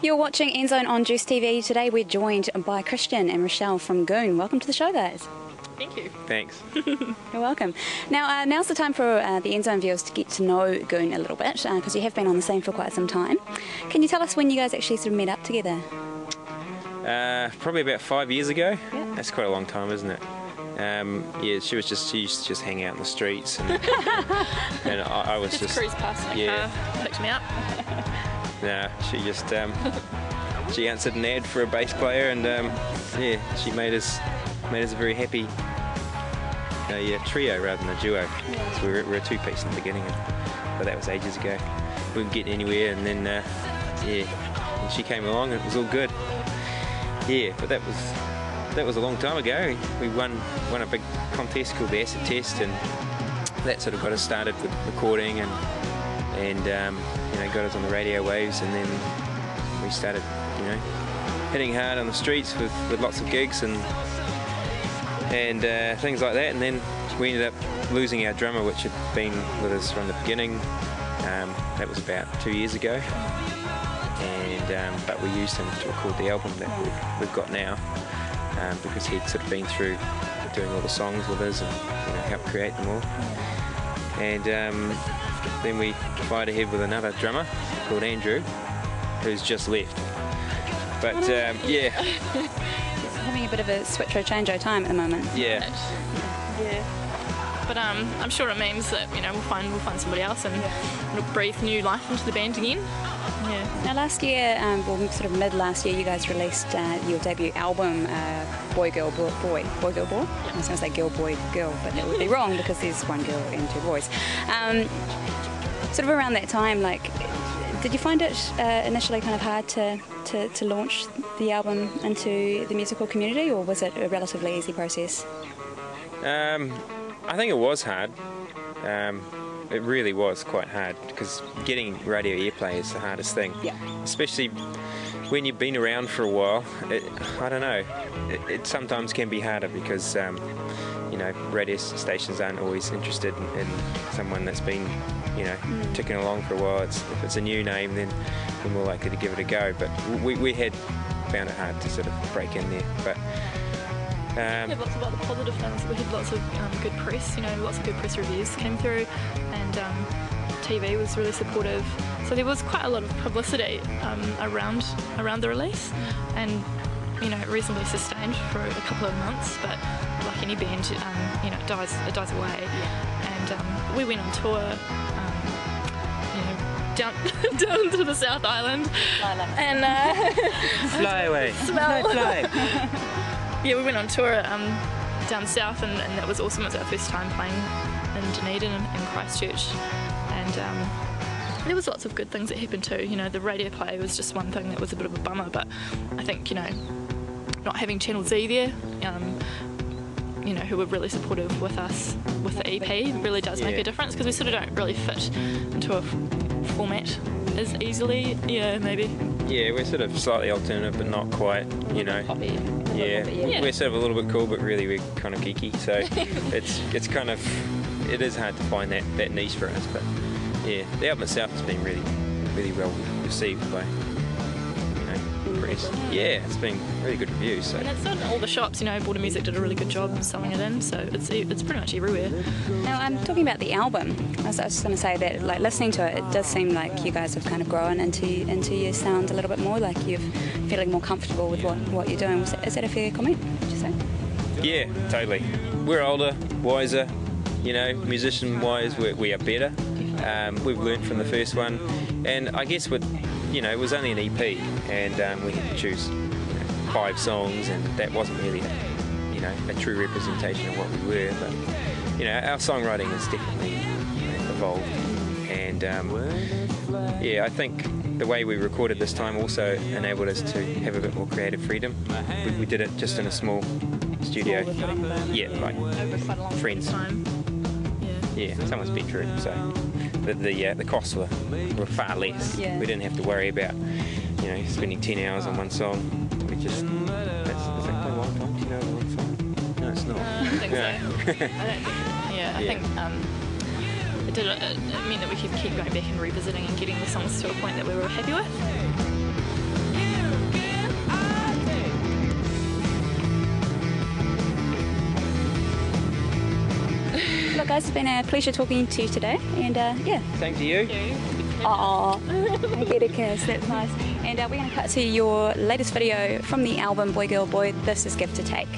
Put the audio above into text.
You're watching NZOWN on Juice TV. Today we're joined by Christian and Rochelle from Goon. Welcome to the show, guys. Thank you. Thanks. You're welcome. Now, now's the time for the NZOWN viewers to get to know Goon a little bit, because you have been on the scene for quite some time. Can you tell us when you guys actually sort of met up together? Probably about 5 years ago. Yeah. That's quite a long time, isn't it? Yeah, she used to just hang out in the streets, and, and I was just cruise past my car, picked me up. No, she just she answered an ad for a bass player, and yeah, she made us a very happy trio rather than a duo. Yeah. So we were a two-piece in the beginning, but that was ages ago. We didn't get anywhere, and then yeah, and she came along, and it was all good. Yeah, but that was a long time ago. We won a big contest called the Acid Test, and that sort of got us started with recording and you know, got us on the radio waves, and then we started, you know, hitting hard on the streets with lots of gigs and things like that. And then we ended up losing our drummer, which had been with us from the beginning. That was about 2 years ago, and but we used him to record the album that we've got now, because he'd sort of been through doing all the songs with us and, you know, helped create them all. And then we fired ahead with another drummer called Andrew, who's just left. But yeah, Having a bit of a switcho changeo time at the moment. Yeah. But I'm sure it means that, you know, we'll find somebody else, and it'll breathe new life into the band again. Yeah. Now, last year, well, sort of mid last year, you guys released your debut album, Boy Girl Boy. I was going to say Girl Boy Girl, but that would be wrong because there's one girl and two boys. Sort of around that time, like, did you find it initially kind of hard to launch the album into the musical community, or was it a relatively easy process? I think it was hard. It really was quite hard, because getting radio airplay is the hardest thing. Yeah. Especially when you've been around for a while. I don't know. It sometimes can be harder because you know, radio stations aren't always interested in someone that's been, you know, ticking along for a while. If it's a new name, then we're more likely to give it a go. But we had found it hard to sort of break in there. But we had lots of other positive things. We had lots of good press, you know, lots of good press reviews came through, and TV was really supportive. So there was quite a lot of publicity around the release, and, you know, reasonably sustained for a couple of months. But like any band, you know, it dies away. Yeah. And we went on tour, you know, down to the South Island, and fly away, fly. Yeah, we went on tour down south, and that was awesome. It was our first time playing in Dunedin and Christchurch, and there was lots of good things that happened too. You know, the radio play was just one thing that was a bit of a bummer, but I think, you know, not having Channel Z there, you know, who were really supportive with us with the EP, really does make a difference, because we sort of don't really fit into a format as easily. Yeah, maybe. Yeah, we're sort of slightly alternative, but not quite, you know. Poppy. Yeah, we're sort of a little bit cool, but really we're kind of geeky. So it's kind of, it is hard to find that niche for us. But yeah, the album itself has been really well received by, you know, press. Yeah, it's been really good reviews. So. And it's on all the shops. You know, Border Music did a really good job selling it in, so it's pretty much everywhere. Now, I'm talking about the album. I was just going to say that, like, listening to it, it does seem like you guys have kind of grown into your sound a little bit more. Like, you're feeling more comfortable with what you're doing. Is that a fair comment, would you say? Yeah, totally. We're older, wiser. You know, musician-wise, we are better. We've learned from the first one, and I guess you know, it was only an EP, and we had to choose, you know, 5 songs, and that wasn't really, you know, a true representation of what we were. But, you know, our songwriting has definitely, you know, evolved, and yeah, I think the way we recorded this time also enabled us to have a bit more creative freedom. We did it just in a small studio. Yeah, like over quite a long friends. Time. Yeah, someone's bedroom, so the costs were far less. Yeah. We didn't have to worry about, you know, spending 10 hours on one song. We just, is that quite a long time, 10 hours on one song? No, it's not. I don't think so. I think it meant that we could keep going back and revisiting and getting the songs to a point that we were happy with. look, guys, it's been a pleasure talking to you today, and yeah. Same to you. Aww, I get a kiss, that's nice. And we're going to cut to your latest video from the album Boy Girl Boy. This is Gift to Take.